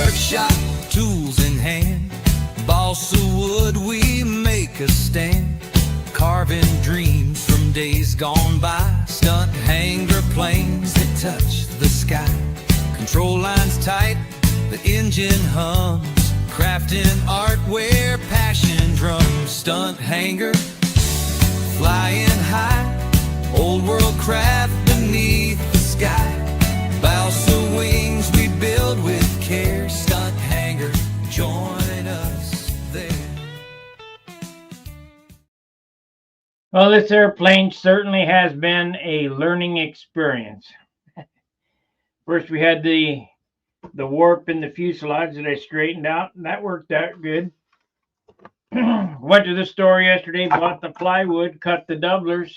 workshop, tools in hand, balsa wood, we make a stand, carving dreams from days gone by, stunt hanger planes that touch the sky, control lines tight, the engine hums, crafting art where passion drums, stunt hanger, flying high, old world craft beneath the sky, balsa wings we build with care, stunt hanger, join us there. Well, this airplane certainly has been a learning experience. First, we had the warp in the fuselage that I straightened out, and that worked out good. Went to the store yesterday, bought the plywood, cut the doublers,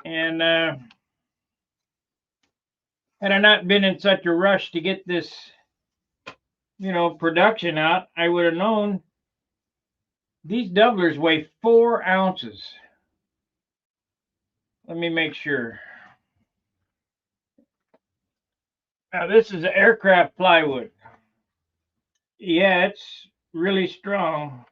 and had I not been in such a rush to get this, production out, I would have known these doublers weigh 4 ounces. Let me make sure. Now, this is aircraft plywood. Yeah, it's really strong.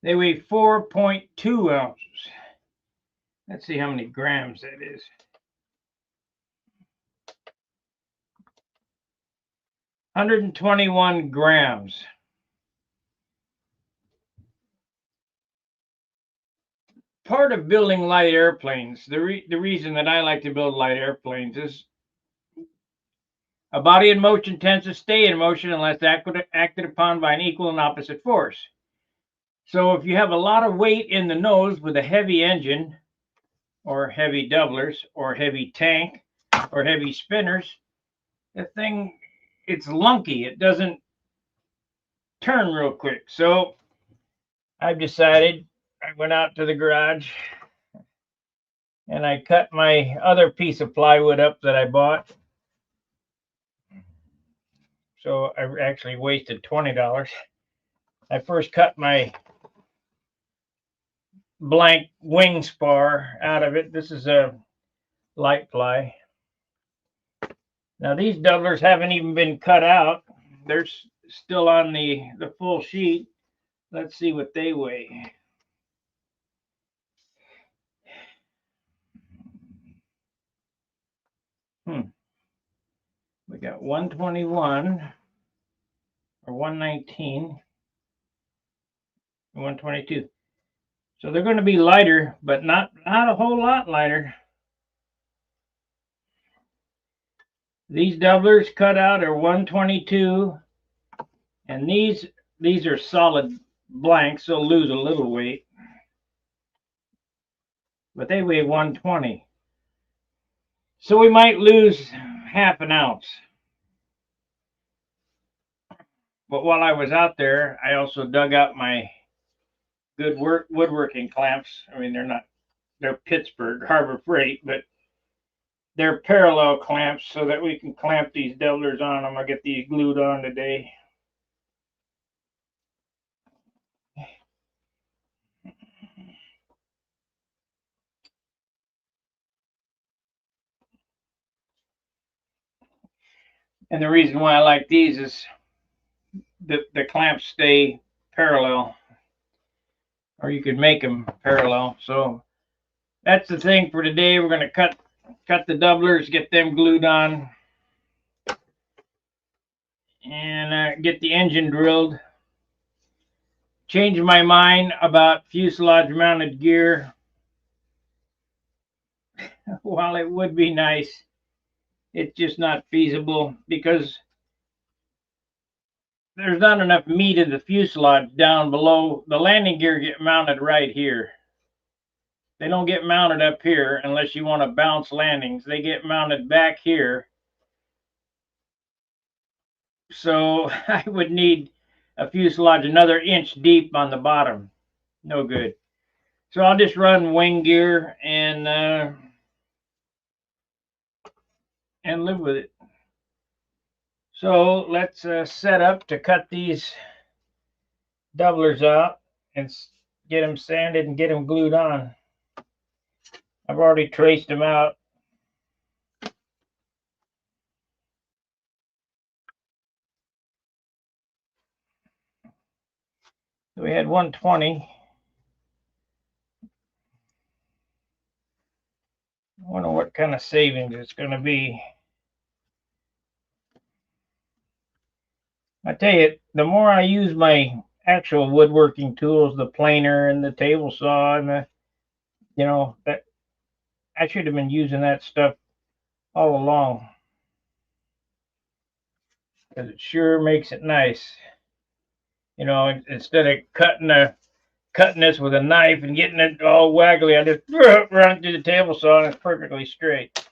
They weigh 4.2 ounces. Let's see how many grams that is. 121 grams. Part of building light airplanes, the reason that I like to build light airplanes is a body in motion tends to stay in motion unless acted upon by an equal and opposite force. So if you have a lot of weight in the nose with a heavy engine, or heavy doublers, or heavy tank, or heavy spinners, the thing, it's lunky. It doesn't turn real quick. So I've decided, I went out to the garage and I cut my other piece of plywood up that I bought. So I actually wasted $20. I first cut my blank wing spar out of it. This is a light ply. Now these doublers haven't even been cut out. They're still on the full sheet. Let's see what they weigh. We got 121 or 119, 122. So they're going to be lighter, but not a whole lot lighter. These doublers cut out are 122, and these are solid blanks, so lose a little weight. But they weigh 120. So we might lose half an ounce. But while I was out there, I also dug out my good woodworking clamps. I mean, they're Pittsburgh Harbor Freight, but they're parallel clamps so that we can clamp these doublers on them. I'll get these glued on today. And the reason why I like these is the clamps stay parallel, or you could make them parallel. So that's the thing for today. We're going to cut the doublers, get them glued on, and get the engine drilled. Change my mind about fuselage mounted gear. While it would be nice, it's just not feasible because there's not enough meat in the fuselage down below. The landing gear get mounted right here. They don't get mounted up here unless you want to bounce landings. They get mounted back here. So I would need a fuselage another inch deep on the bottom. No good. So I'll just run wing gear and live with it. So let's set up to cut these doublers out and get them sanded and get them glued on. I've already traced them out. So we had 120. I wonder what kind of savings it's going to be. I tell you, the more I use my actual woodworking tools, the planer and the table saw and the, that I should have been using that stuff all along because it sure makes it nice. Instead of cutting this with a knife and getting it all waggly, I just run through the table saw and it's perfectly straight.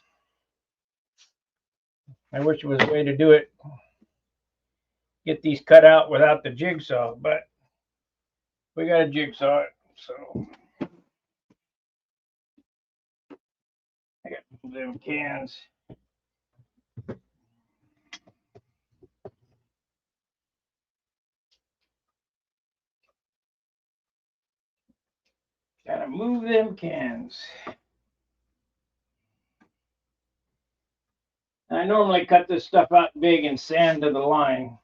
I wish there was a way to do it, get these cut out without the jigsaw, but we got a jigsaw, so I got them cans. Gotta move them cans. I normally cut this stuff out big and sand to the line.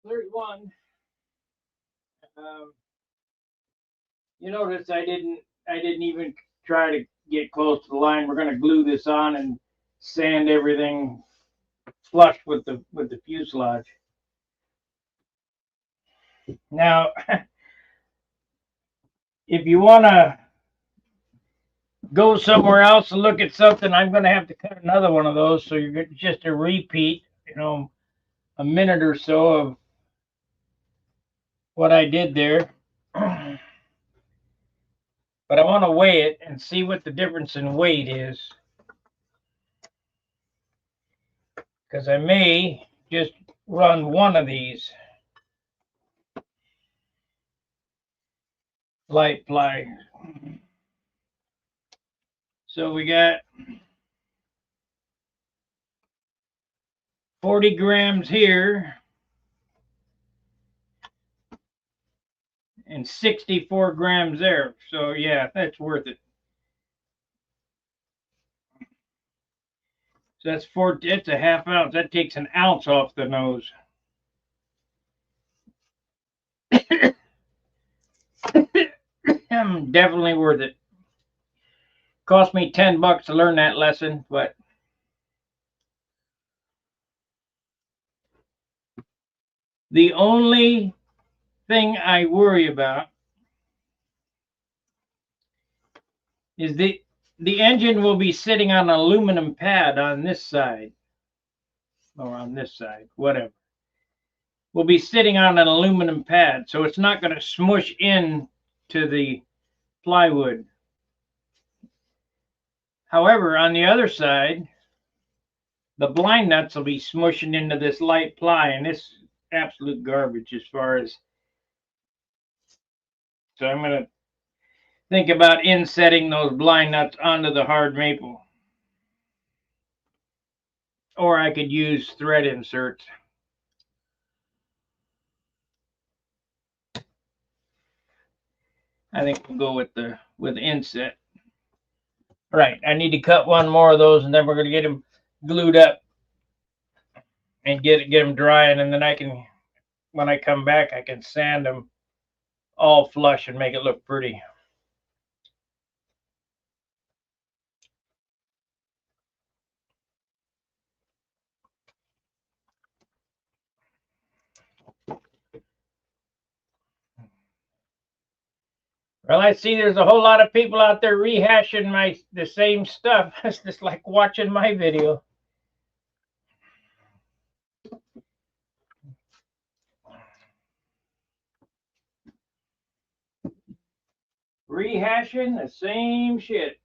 There's one. Um, you notice I didn't even try to get close to the line. We're going to glue this on and sand everything flush with the fuselage. Now, if you want to go somewhere else and look at something, I'm going to have to cut another one of those. So you're just a repeat, a minute or so of what I did there. But I want to weigh it and see what the difference in weight is. Because I may just run one of these light ply. So we got 40 grams here and 64 grams there. So yeah, that's worth it. So it's a half ounce. That takes an ounce off the nose. Definitely worth it. Cost me $10 to learn that lesson, but the only thing I worry about is the engine will be sitting on an aluminum pad on this side or on this side, whatever. Will be sitting on an aluminum pad, so it's not going to smush in to the plywood. However, on the other side, the blind nuts will be smushing into this light ply, and this absolute garbage as far as. So I'm going to think about insetting those blind nuts onto the hard maple. Or I could use thread inserts. I think we'll go with inset. Right, I need to cut one more of those, and then we're going to get them glued up and get them drying, and then I can, when I come back, I can sand them all flush and make it look pretty. Well, I see there's a whole lot of people out there rehashing the same stuff. It's just like watching my video. Rehashing the same shit.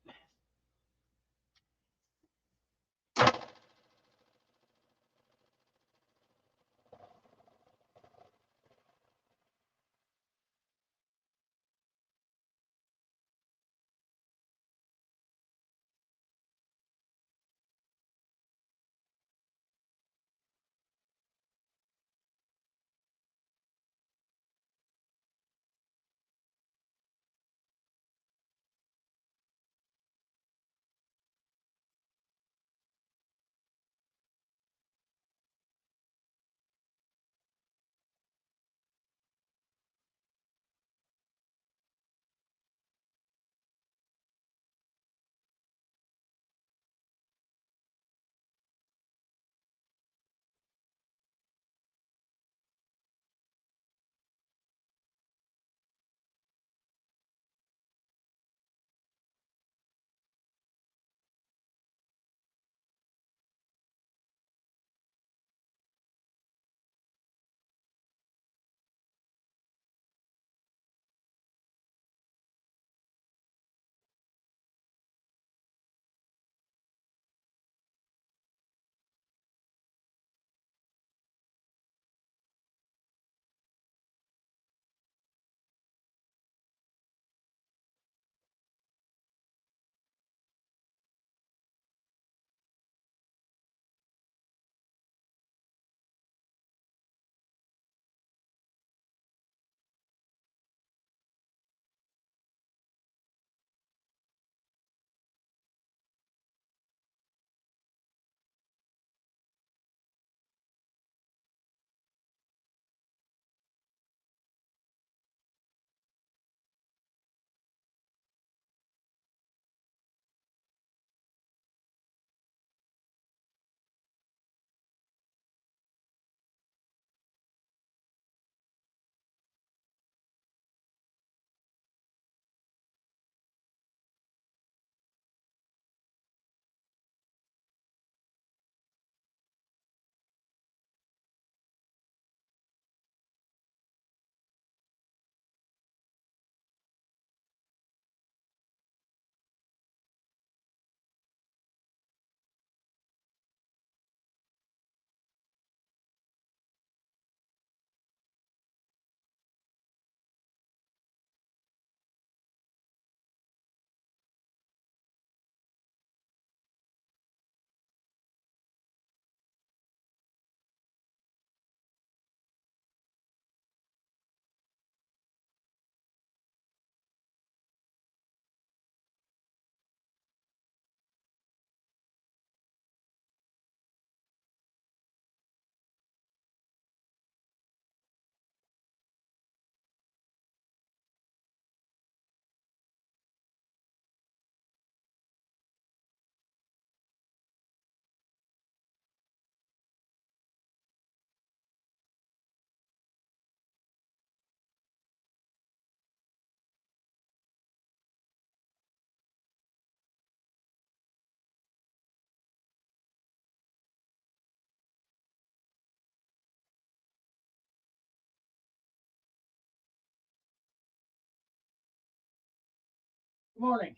Good morning.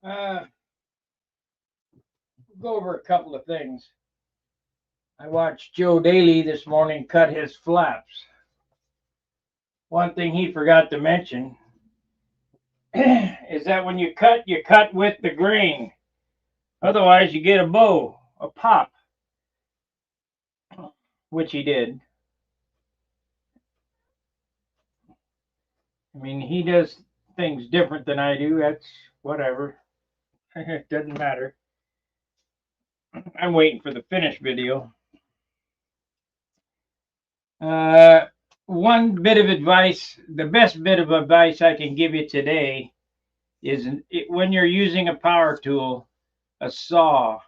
Uh, go over a couple of things. I watched Joe Daly this morning cut his flaps. One thing he forgot to mention is that when you cut with the grain. Otherwise, you get a bow, a pop, which he did. I mean, he does things different than I do. That's whatever. It doesn't matter. I'm waiting for the finished video. Uh, one bit of advice, the best bit of advice I can give you today is when you're using a power tool, a saw,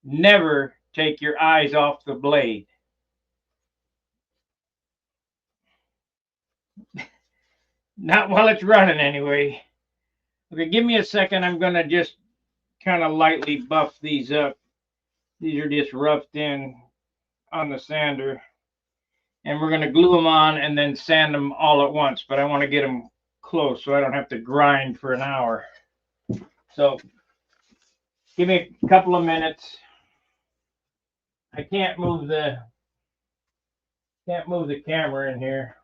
never take your eyes off the blade. Not while it's running, anyway. Okay, give me a second. I'm going to just kind of lightly buff these up. These are just roughed in on the sander. And we're going to glue them on and then sand them all at once. But I want to get them close so I don't have to grind for an hour. So give me a couple of minutes. I can't move the camera in here.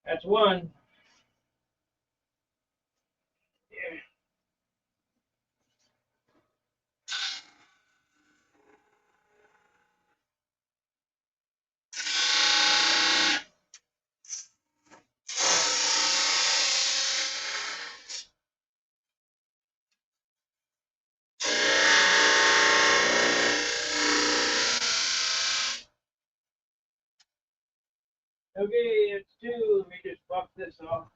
That's one. Okay, it's two. Let me just buff this off.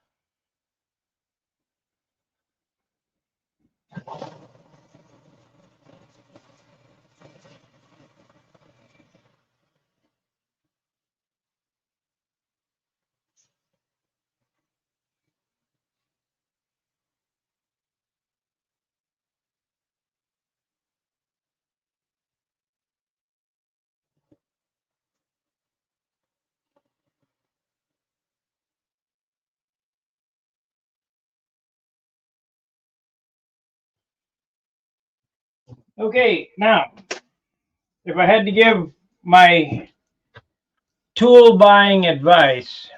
Okay, now, if I had to give my tool buying advice,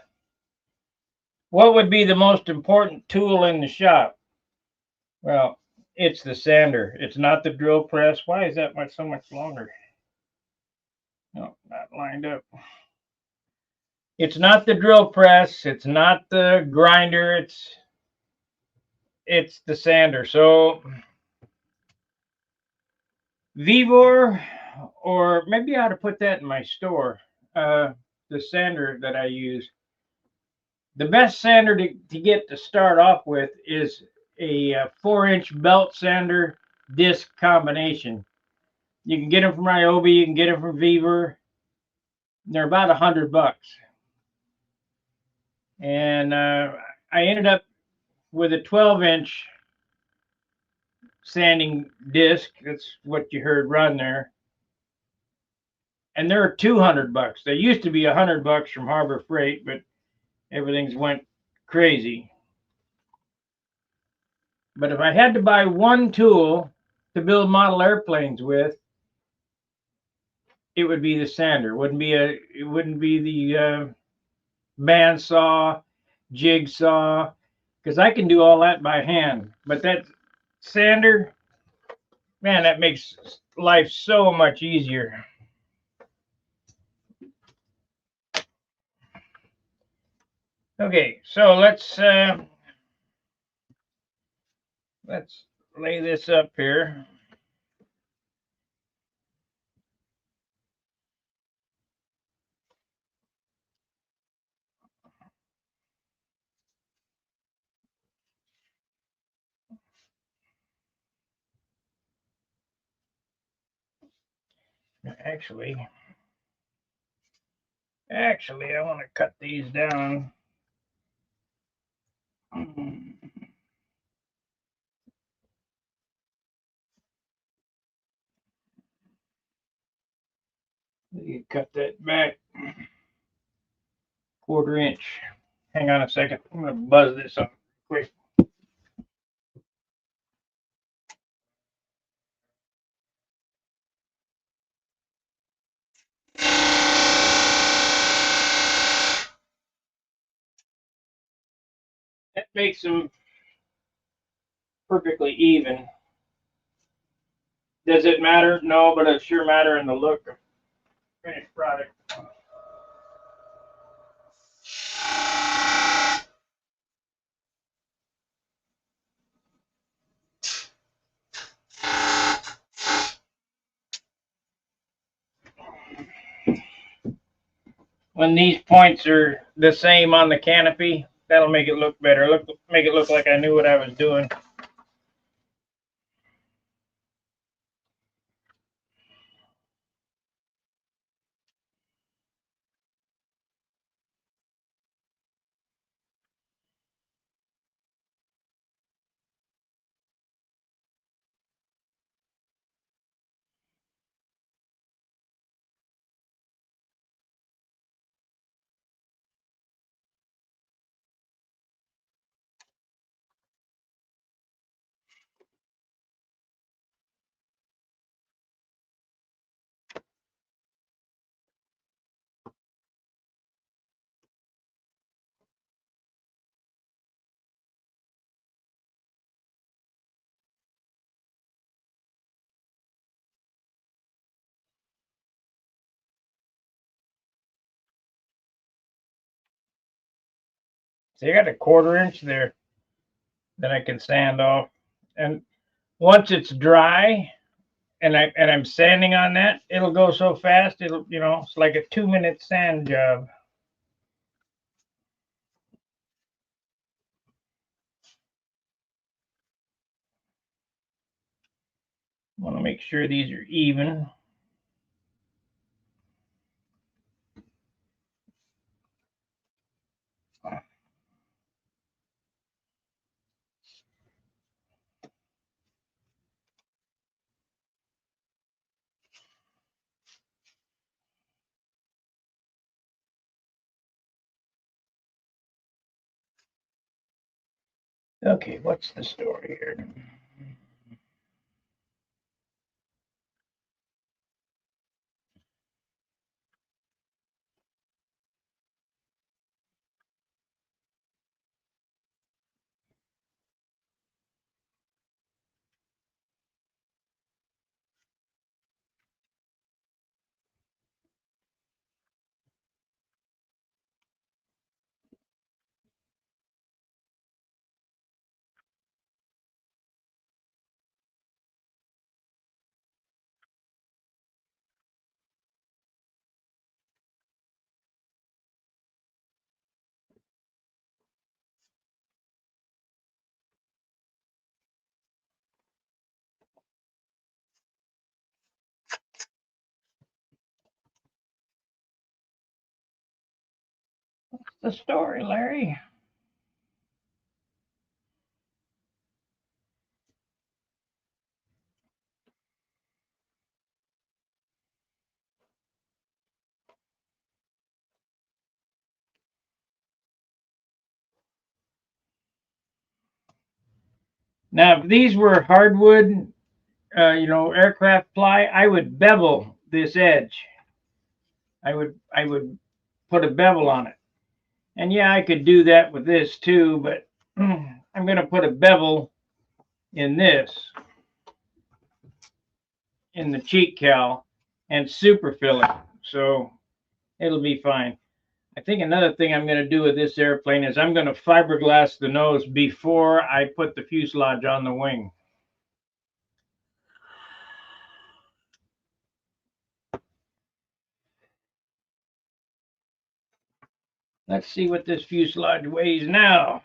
what would be the most important tool in the shop? Well, it's the sander. It's not the drill press. Why is that so much longer? No, not lined up. It's not the drill press. It's not the grinder. It's the sander. So Vivor, or maybe I ought to put that in my store. The sander that I use. The best sander to get to start off with is a 4-inch belt sander disc combination. You can get them from Ryobi, you can get them from Vivor. They're about $100. And I ended up with a 12-inch sanding disc. That's what you heard run there. And they're $200. They used to be $100 from Harbor Freight, but everything's went crazy. But if I had to buy one tool to build model airplanes with, it would be the sander. It wouldn't be the bandsaw, jigsaw, because I can do all that by hand. But that sander, man, that makes life so much easier. Okay, so let's lay this up here. Actually, I want to cut these down. You cut that back 1/4 inch. Hang on a second. I'm going to buzz this up quick. That makes them perfectly even. Does it matter? No, but it sure matter in the look of finished product. When these points are the same on the canopy, that'll make it look better. Make it look like I knew what I was doing. So I got a 1/4 inch there that I can sand off. And once it's dry and I'm sanding on that, it'll go so fast, it's like a 2-minute sand job. Want to make sure these are even. Okay, what's the story here? The story, Larry. Now, if these were hardwood, aircraft ply, I would bevel this edge. I would put a bevel on it. And yeah, I could do that with this too, but I'm going to put a bevel in this, in the cheek cowl, and superfill it. So it'll be fine. I think another thing I'm going to do with this airplane is I'm going to fiberglass the nose before I put the fuselage on the wing. Let's see what this fuselage weighs now.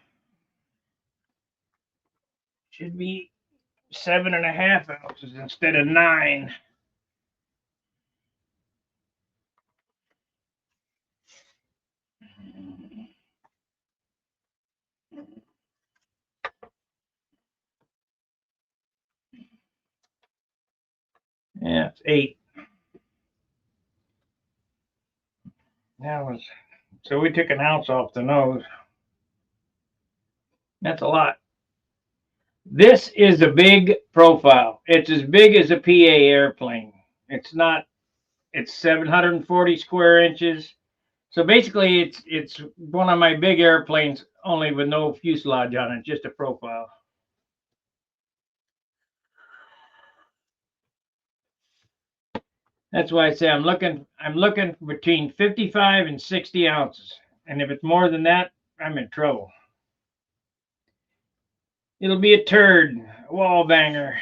Should be 7.5 ounces instead of 9. That's 8. So we took an ounce off the nose. That's a lot. This is a big profile. It's as big as a PA airplane. It's not. It's 740 square inches. So basically, it's one of my big airplanes, only with no fuselage on it, just a profile. That's why I say I'm looking between 55 and 60 ounces. And if it's more than that, I'm in trouble. It'll be a turd, a wall banger.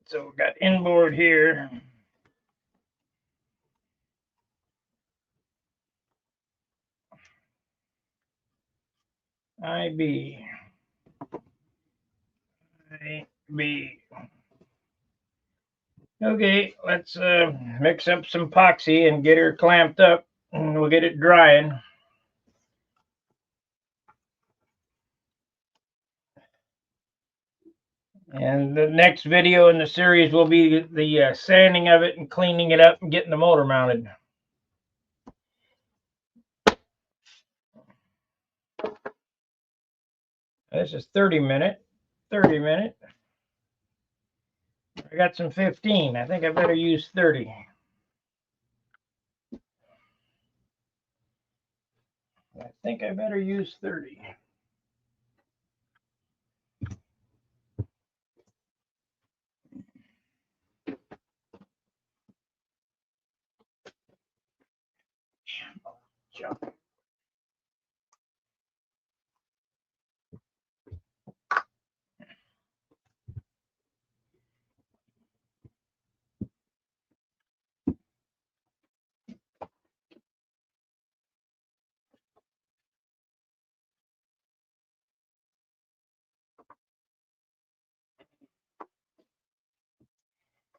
So we got inboard here. IB. IB. Okay, let's mix up some epoxy and get her clamped up, and we'll get it drying. And the next video in the series will be the sanding of it and cleaning it up and getting the motor mounted. This is 30 minute. I got some 15. I think I better use 30. I think I better use 30. Jump.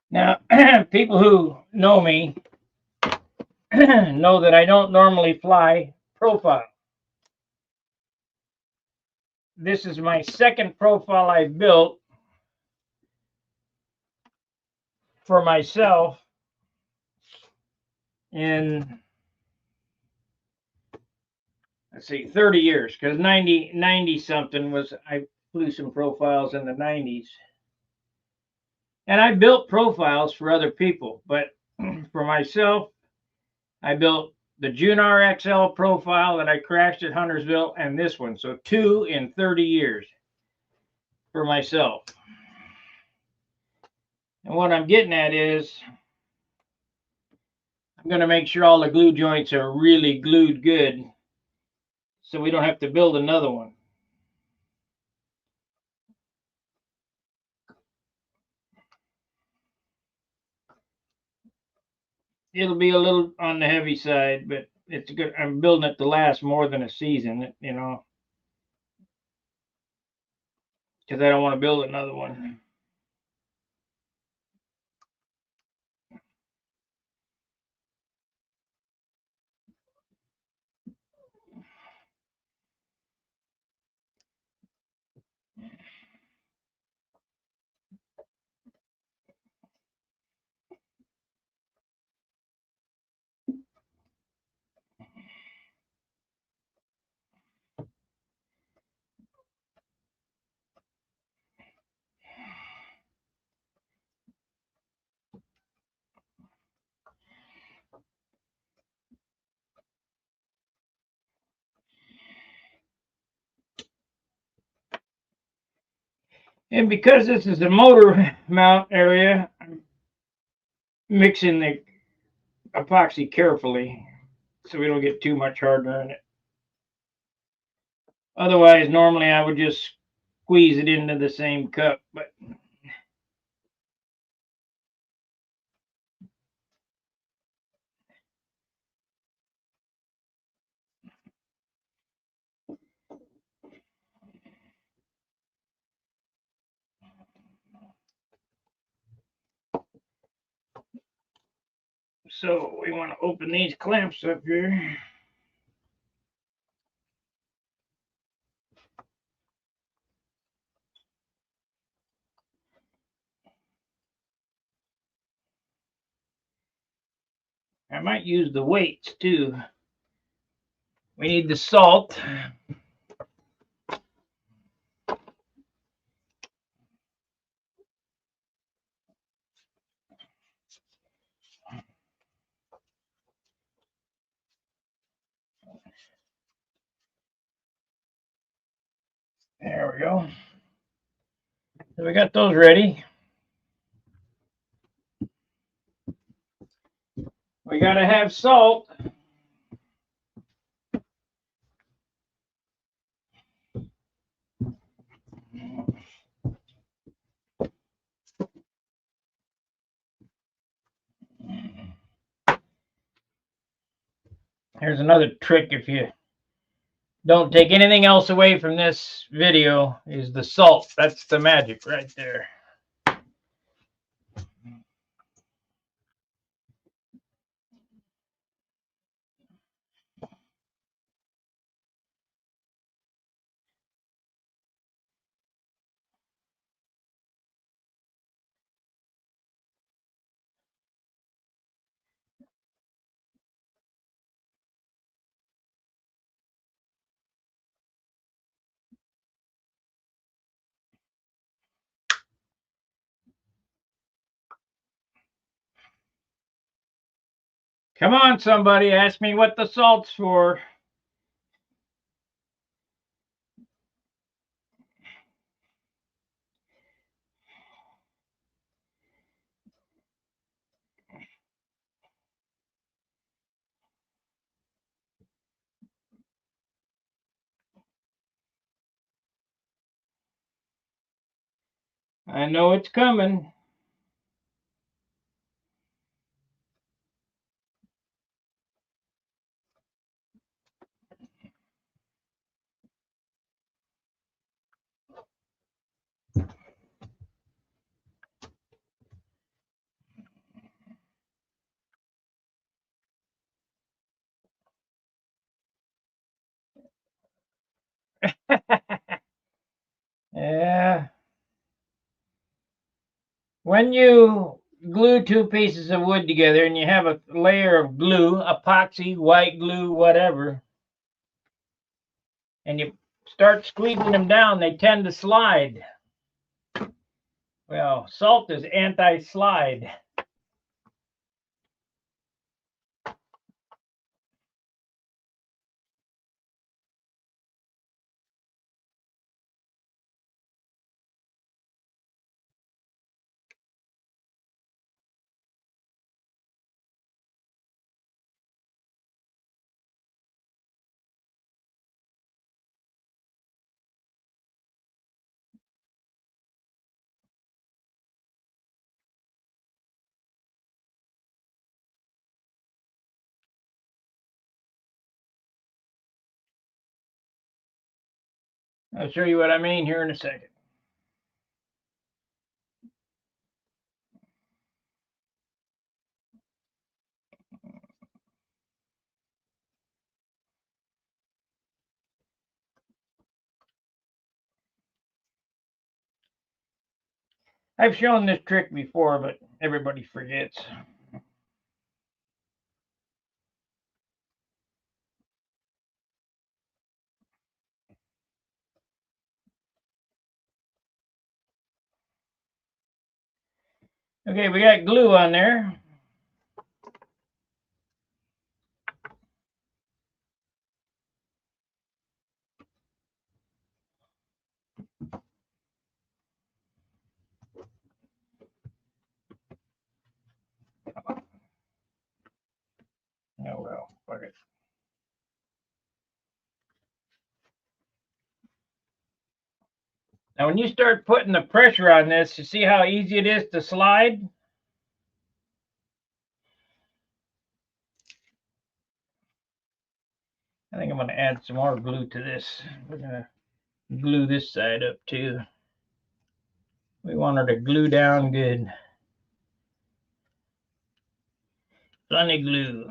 Now, people who know me know that I don't normally fly profile. This is my second profile I built for myself in, let's see, 30 years, because 90 something was, I flew some profiles in the 90s. And I built profiles for other people, but for myself, I built the Junar XL profile that I crashed at Huntersville and this one. So 2 in 30 years for myself. And what I'm getting at is I'm going to make sure all the glue joints are really glued good so we don't have to build another one. It'll be a little on the heavy side, but it's good. I'm building it to last more than a season, you know, because I don't want to build another one. And because this is a motor mount area, I'm mixing the epoxy carefully so we don't get too much hardener in it. Otherwise, normally I would just squeeze it into the same cup, but So we want to open these clamps up here. I might use the weights too. We need the salt. There we go. So we got those ready. We got to have salt. Here's another trick if you don't take anything else away from this video is the salt. That's the magic right there. Come on, somebody, ask me what the salt's for. I know it's coming. Yeah. When you glue two pieces of wood together and you have a layer of glue, epoxy, white glue, whatever, and you start squeezing them down, they tend to slide. Well, salt is anti-slide. I'll show you what I mean here in a second. I've shown this trick before, but everybody forgets. Okay, we got glue on there. Oh well, fuck it. Now when you start putting the pressure on this, you see how easy it is to slide? I think I'm going to add some more glue to this. We're going to glue this side up too. We want her to glue down good. Sunny glue.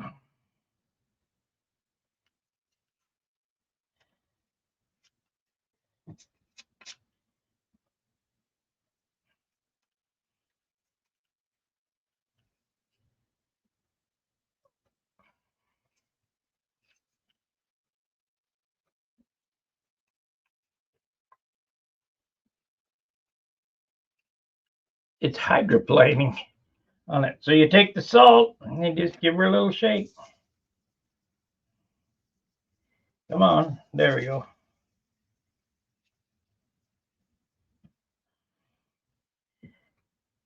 It's hydroplaning on it. So you take the salt and you just give her a little shake. Come on, there we go.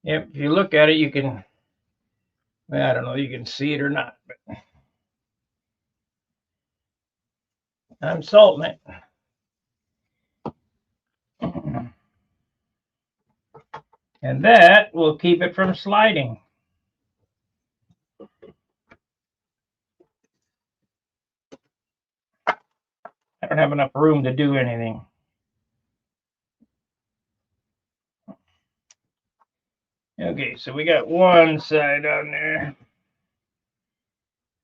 Yep, if you look at it, you can, I don't know, you can see it or not, but I'm salting it. And that will keep it from sliding. I don't have enough room to do anything. Okay, so we got one side on there.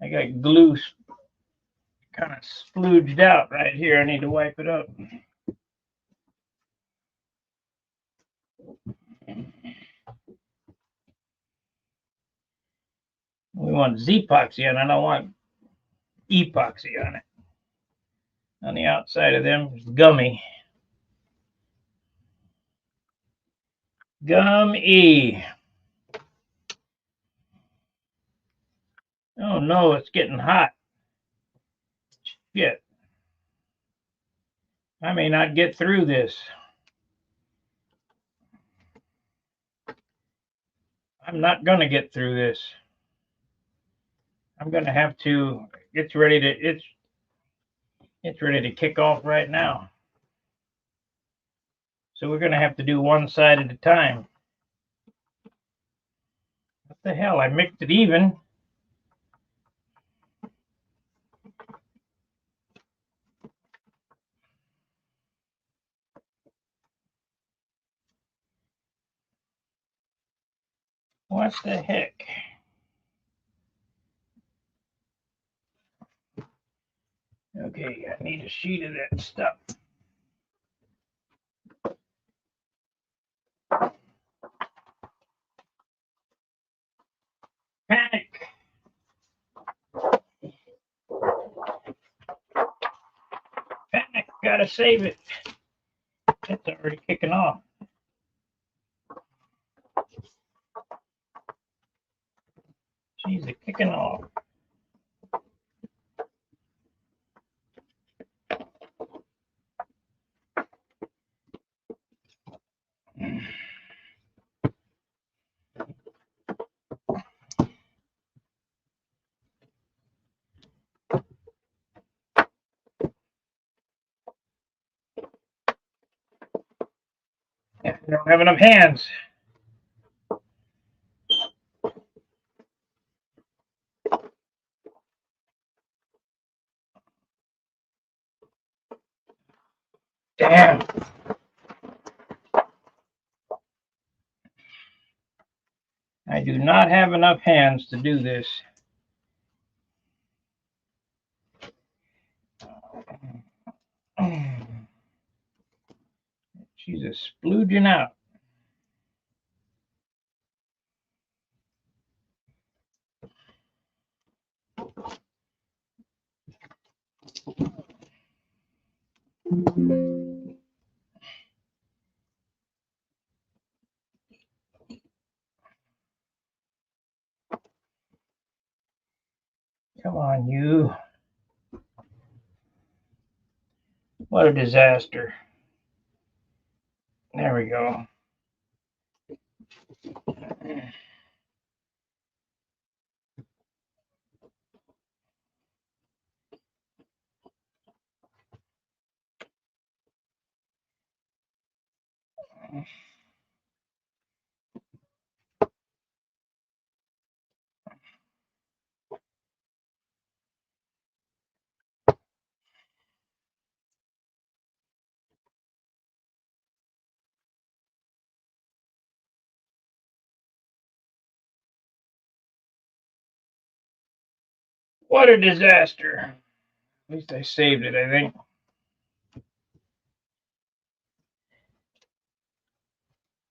I got glue kind of splooged out right here. I need to wipe it up. We want Z-epoxy on it. I don't want epoxy on it. On the outside of them is gummy. Gum-E. Oh no, it's getting hot. Shit. I may not get through this. I'm not going to get through this. I'm going to have to, it's ready to kick off right now. So we're going to have to do one side at a time. What the hell? I mixed it even. What the heck? Okay, I need a sheet of that stuff. Panic! Panic! Gotta save it. It's already kicking off. She's kicking off. I don't have enough hands. Damn. I do not have enough hands to do this. She's a splooging out. Come on, you. What a disaster. There we go. What a disaster. At least I saved it, I think.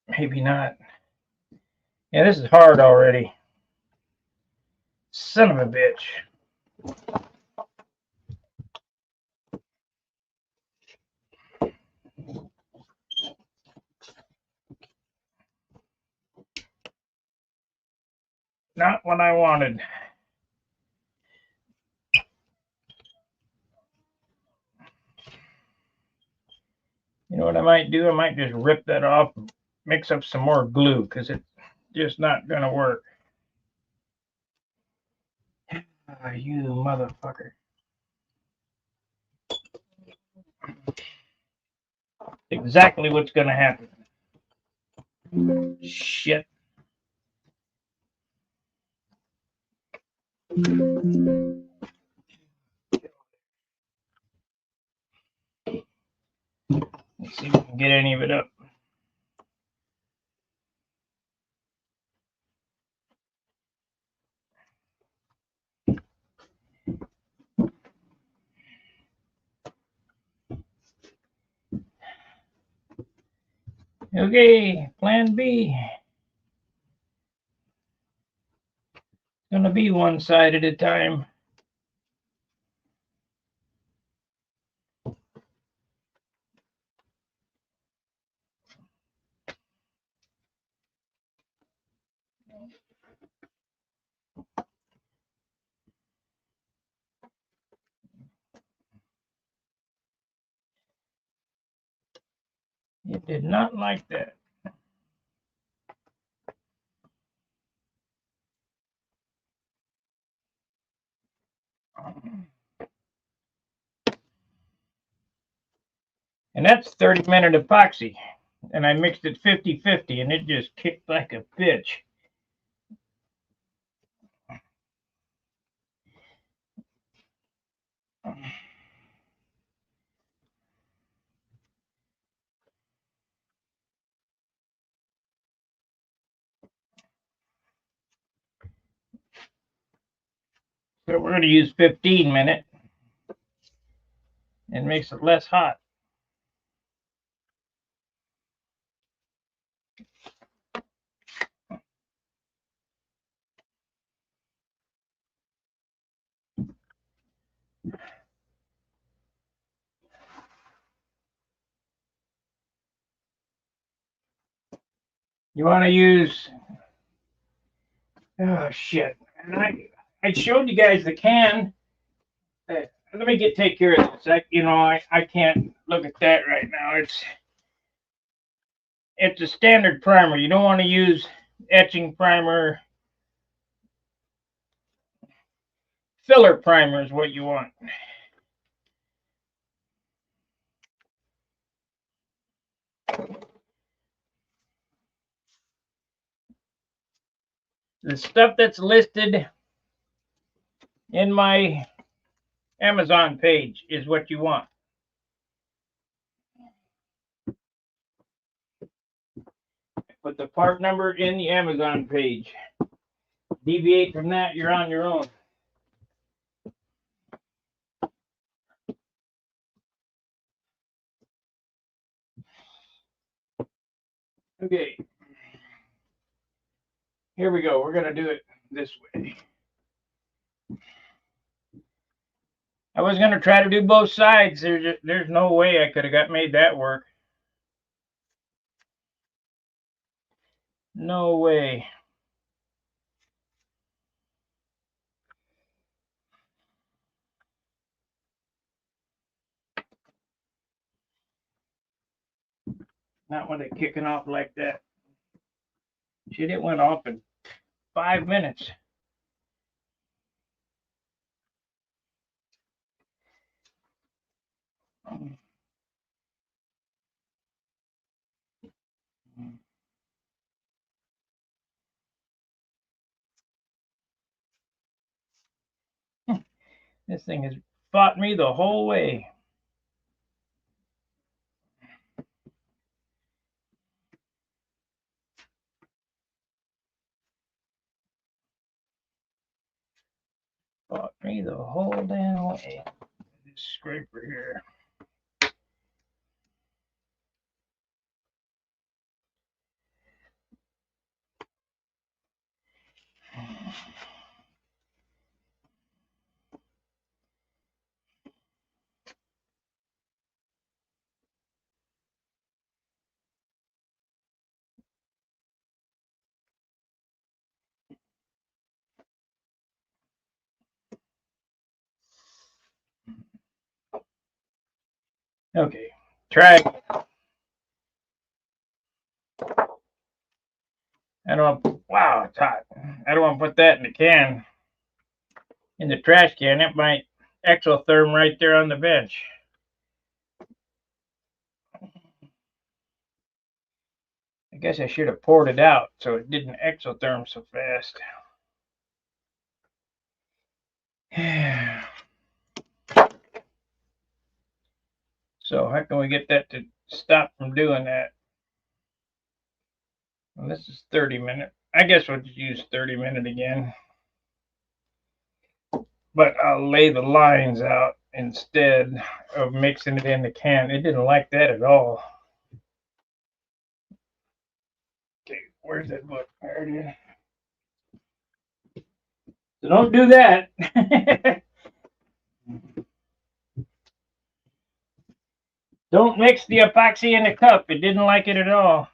Maybe not. Yeah, this is hard already. Son of a bitch. Not what I wanted. You know what I might do? I might just rip that off and mix up some more glue because it's just not going to work. Ah, you motherfucker. Exactly what's going to happen. Shit. Let's see if we can get any of it up. Okay, plan B. Gonna be one side at a time. It did not like that. And that's 30-minute epoxy. And I mixed it 50-50 and it just kicked like a bitch. So we're going to use 15-minute and makes it less hot. You want to use, oh shit. And I showed you guys the can. Let me take care of this. I can't look at that right now. It's a standard primer. You don't want to use etching primer. Filler primer is what you want. The stuff that's listed in my Amazon page is what you want. Put the part number in the Amazon page. Deviate from that, you're on your own. Okay. Here we go. We're going to do it this way. I was going to try to do both sides. There's no way I could have made that work. No way. Not when it's kicking off like that. Shit, it went off in 5 minutes. This thing has fought me the whole way. Fought me me the whole damn way. This scraper here. Okay, try. I don't want, wow, it's hot. I don't want to put that in the can, in the trash can. It might exotherm right there on the bench. I guess I should have poured it out so it didn't exotherm so fast. So how can we get that to stop from doing that? Well, this is 30-minute. I guess we'll just use 30-minute again. But I'll lay the lines out instead of mixing it in the can. It didn't like that at all. Okay, where's that book? There it is. So don't do that. Don't mix the epoxy in the cup. It didn't like it at all.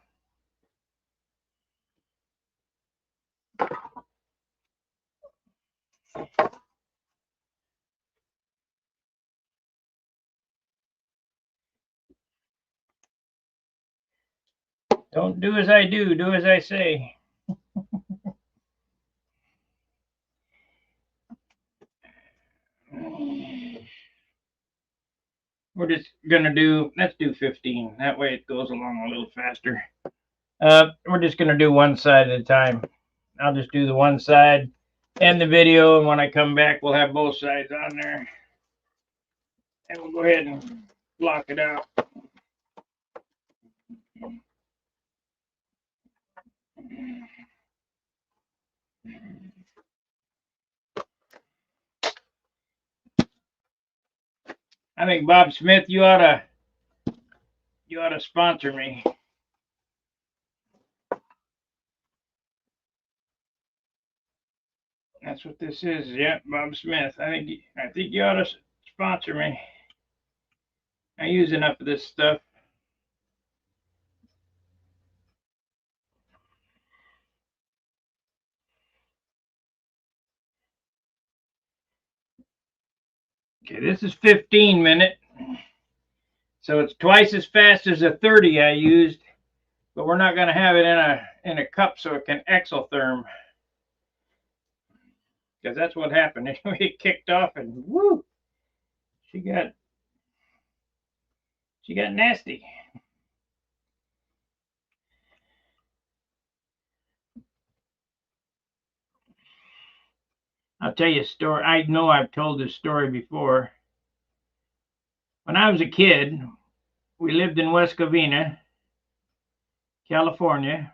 Don't do as I do as I say. We're just gonna do, let's do 15. That way it goes along a little faster. We're just gonna do one side at a time. I'll just do the one side, end the video, and when I come back, we'll have both sides on there. And we'll go ahead and block it out. I think Bob Smith, you ought to sponsor me. That's what this is. Yeah, Bob Smith. I think you ought to sponsor me. I use enough of this stuff. Okay, this is 15-minute. So it's twice as fast as the 30 I used, but we're not going to have it in a cup so it can exotherm. Because that's what happened. It kicked off and woo, she got nasty. I'll tell you a story. I know I've told this story before. When I was a kid, we lived in West Covina, California,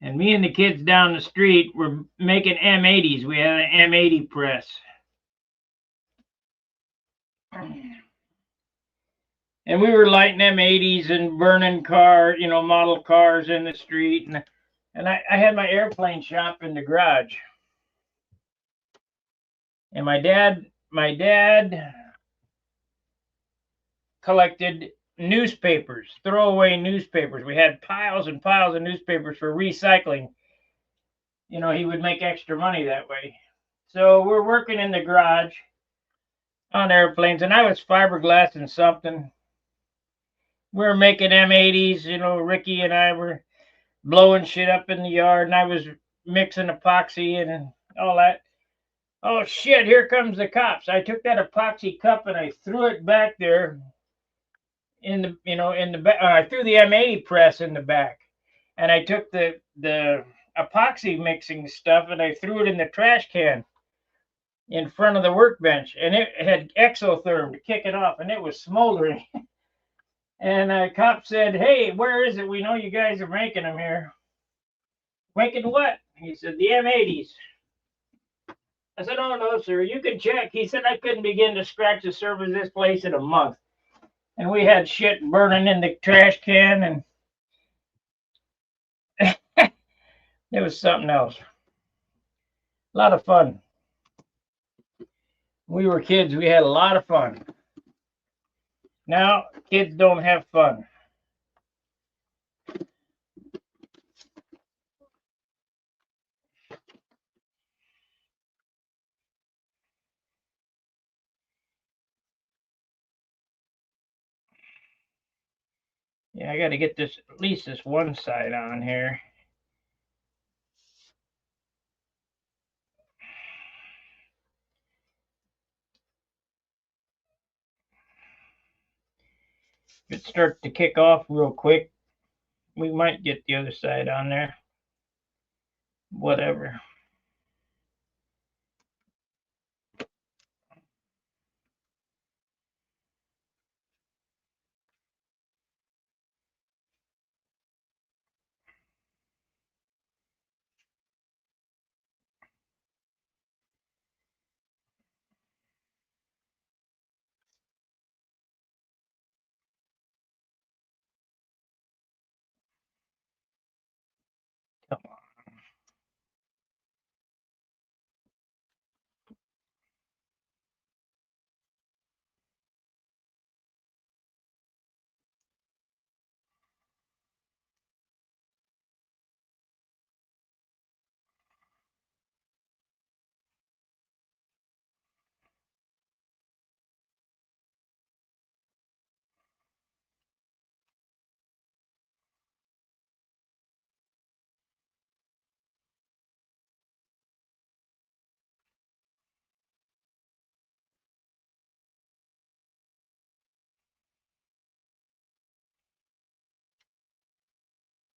and me and the kids down the street were making M80s. We had an M80 press. And we were lighting M80s and burning model cars in the street. And I had my airplane shop in the garage. And my dad collected newspapers, throwaway newspapers. We had piles and piles of newspapers for recycling. He would make extra money that way. So we're working in the garage on airplanes, and I was fiberglassing something. We were making M80s, Ricky and I were blowing shit up in the yard, and I was mixing epoxy and all that. Oh shit, here comes the cops. I took that epoxy cup and I threw it back there in the back. I threw the M80 press in the back, and I took the epoxy mixing stuff and I threw it in the trash can in front of the workbench, and it had exotherm to kick it off, and it was smoldering. And a cop said, "Hey, where is it? We know you guys are making them here." Making what? He said, "The M80s." I said, "Oh no, sir, you can check." He said I couldn't begin to scratch the surface of this place in a month, and we had shit burning in the trash can, and it was something else. A lot of fun. We were kids. We had a lot of fun. Now kids don't have fun. Yeah, I got to get this at least this one side on here. If it starts to kick off real quick, we might get the other side on there. Whatever. Come on.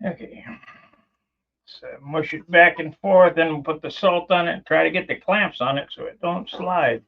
Okay. So mush it back and forth, and we'll put the salt on it and try to get the clamps on it so it don't slide.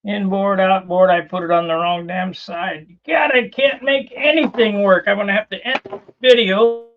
Inboard, outboard, I put it on the wrong damn side. God, I can't make anything work. I'm going to have to end the video.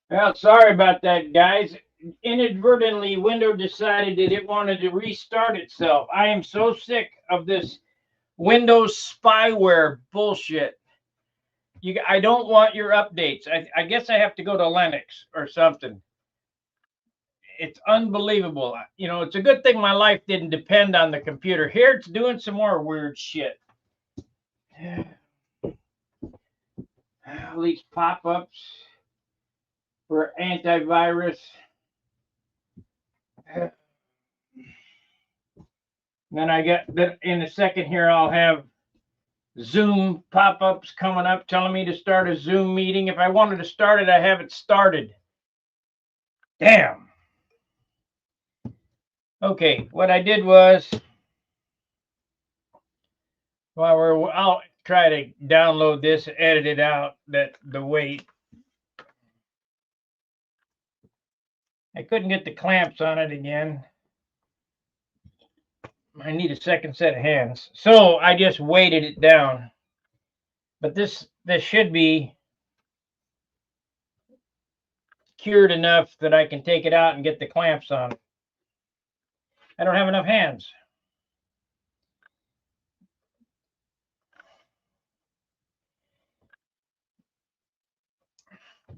Well, sorry about that, guys. Inadvertently, Windows decided that it wanted to restart itself. I am so sick of this Windows spyware bullshit. I don't want your updates. I guess I have to go to Linux or something. It's unbelievable. You know, it's a good thing my life didn't depend on the computer. Here it's doing some more weird shit. All these pop-ups for antivirus. Then I get that in a second here I'll have Zoom pop-ups coming up telling me to start a Zoom meeting. If I wanted to start it, I have it started. Damn. Okay, what I did was I'll try to download this, edit it out, that the weight. I couldn't get the clamps on it again. I need a second set of hands. So I just weighted it down. But this should be cured enough that I can take it out and get the clamps on. I don't have enough hands.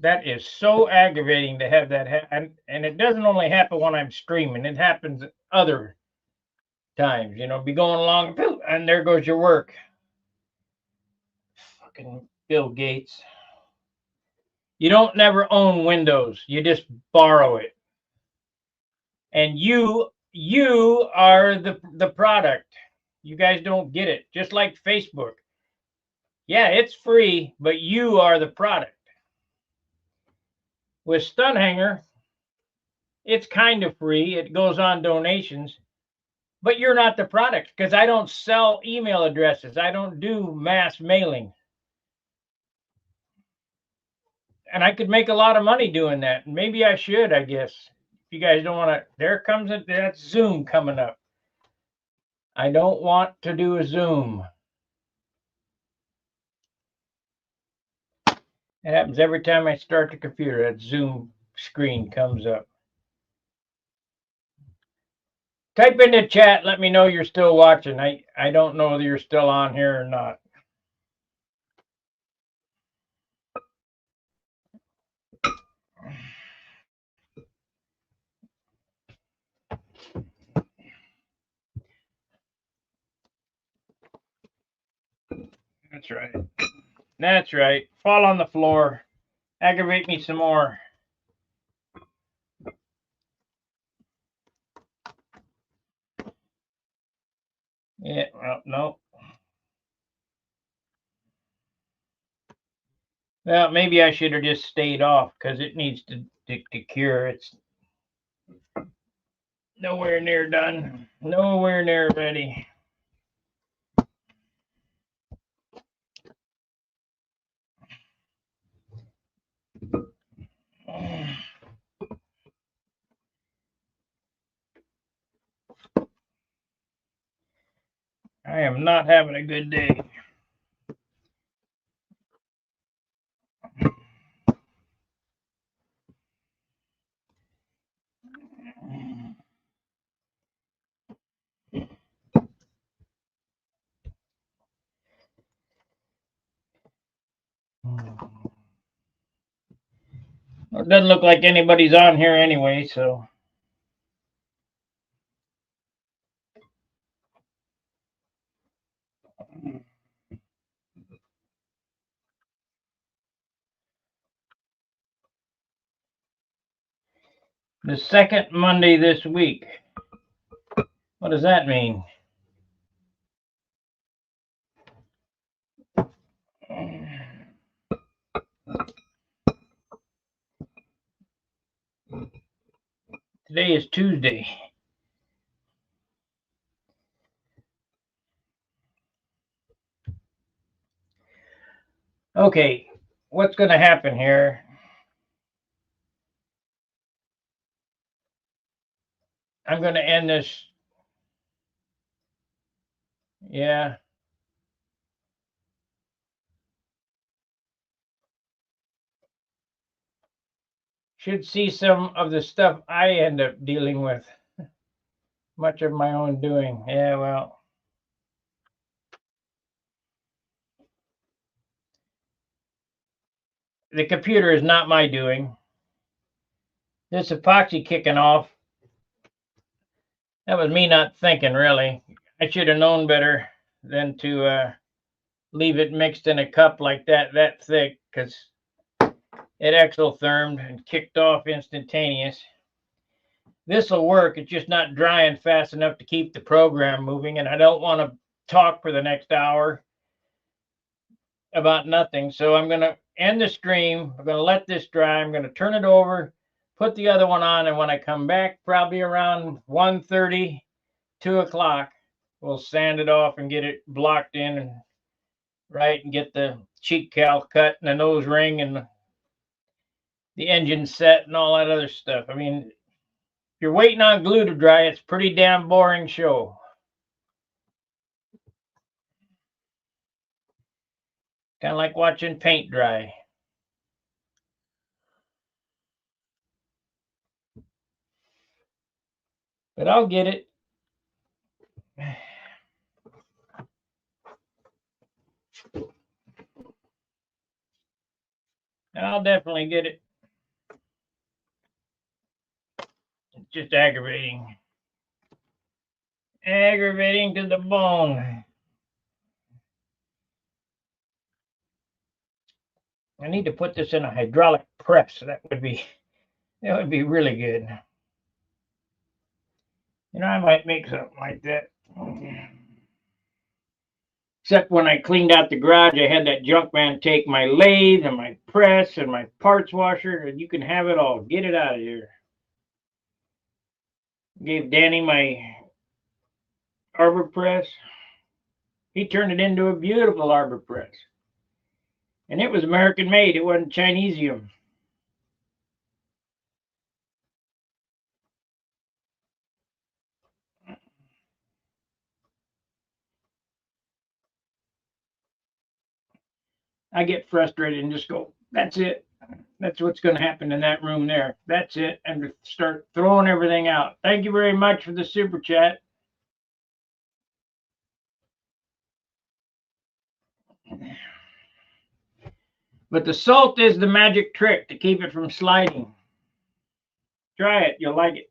That is so aggravating to have that and it doesn't only happen when I'm streaming. It happens other times. You know, be going along and there goes your work. Fucking Bill Gates. You don't never own Windows. You just borrow it. And you are the product. You guys don't get it. Just like Facebook. Yeah, it's free, but you are the product. With Stunhanger, it's kind of free. It goes on donations, but you're not the product because I don't sell email addresses. I don't do mass mailing. And I could make a lot of money doing that. Maybe I should, I guess. If you guys don't want to, there comes it. That's Zoom coming up. I don't want to do a Zoom. It happens every time I start the computer. That Zoom screen comes up. Type in the chat. Let me know you're still watching. I don't know whether you're still on here or not. That's right. That's right. Fall on the floor. Aggravate me some more. Yeah, well, no. Well, maybe I should have just stayed off because it needs to cure. It's nowhere near done. Nowhere near ready. I am not having a good day. It doesn't look like anybody's on here anyway, so. The second Monday this week. What does that mean? Today is Tuesday. Okay, what's going to happen here? I'm going to end this. Yeah. should see some of the stuff I end up dealing with. Much of my own doing. Yeah, well. The computer is not my doing. This epoxy kicking off, that was me not thinking, really. I should have known better than to leave it mixed in a cup like that thick, because it exothermed and kicked off instantaneous. This will work. It's just not drying fast enough to keep the program moving, and I don't want to talk for the next hour about nothing. So I'm going to end the stream. I'm going to let this dry. I'm going to turn it over, put the other one on, and when I come back, probably around 1:30, 2 o'clock, we'll sand it off and get it blocked in and right, and get the cheek cal cut and the nose ring and the engine set and all that other stuff. I mean, if you're waiting on glue to dry, it's a pretty damn boring show. Kind of like watching paint dry. But I'll get it. I'll definitely get it. It's just aggravating. Aggravating to the bone. I need to put this in a hydraulic press. That would be really good. You know, I might make something like that. Except when I cleaned out the garage, I had that junk man take my lathe and my press and my parts washer, and you can have it all. Get it out of here. Gave Danny my arbor press. He turned it into a beautiful arbor press. And it was American made. It wasn't Chinesium. I get frustrated and just go, that's it. That's what's going to happen in that room there. That's it. And start throwing everything out. Thank you very much for the super chat. But the salt is the magic trick to keep it from sliding. Try it. You'll like it.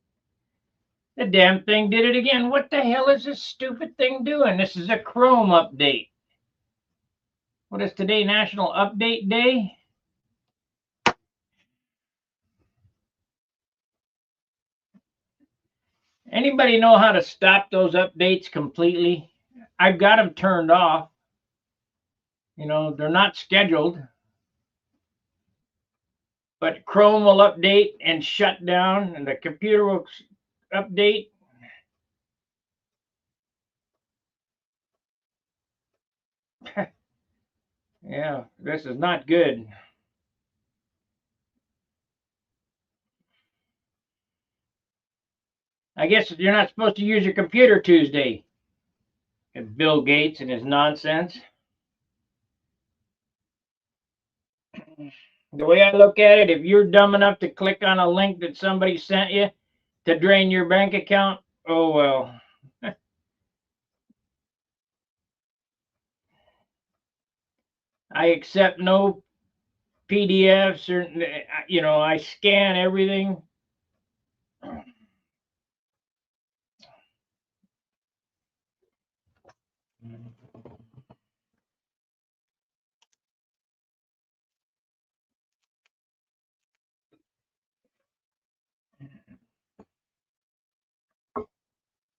The damn thing did it again. What the hell is this stupid thing doing? This is a Chrome update. What is today? National Update Day? Anybody know how to stop those updates completely? I've got them turned off. You know, they're not scheduled. But Chrome will update and shut down, and the computer will update. Yeah, this is not good. I guess you're not supposed to use your computer Tuesday. Bill Gates and his nonsense. The way I look at it, if you're dumb enough to click on a link that somebody sent you to drain your bank account, oh well. I accept no PDFs or, you know, I scan everything.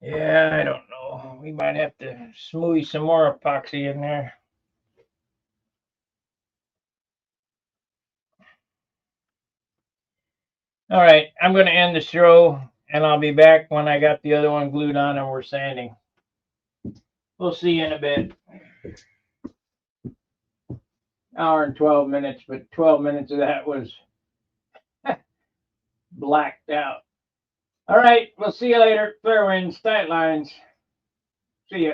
Yeah, I don't know. We might have to smoothie some more epoxy in there. All right, I'm going to end the show, and I'll be back when I got the other one glued on and we're sanding. We'll see you in a bit. Hour and 12 minutes, but 12 minutes of that was blacked out. All right, we'll see you later. Fair winds, tight lines. See ya.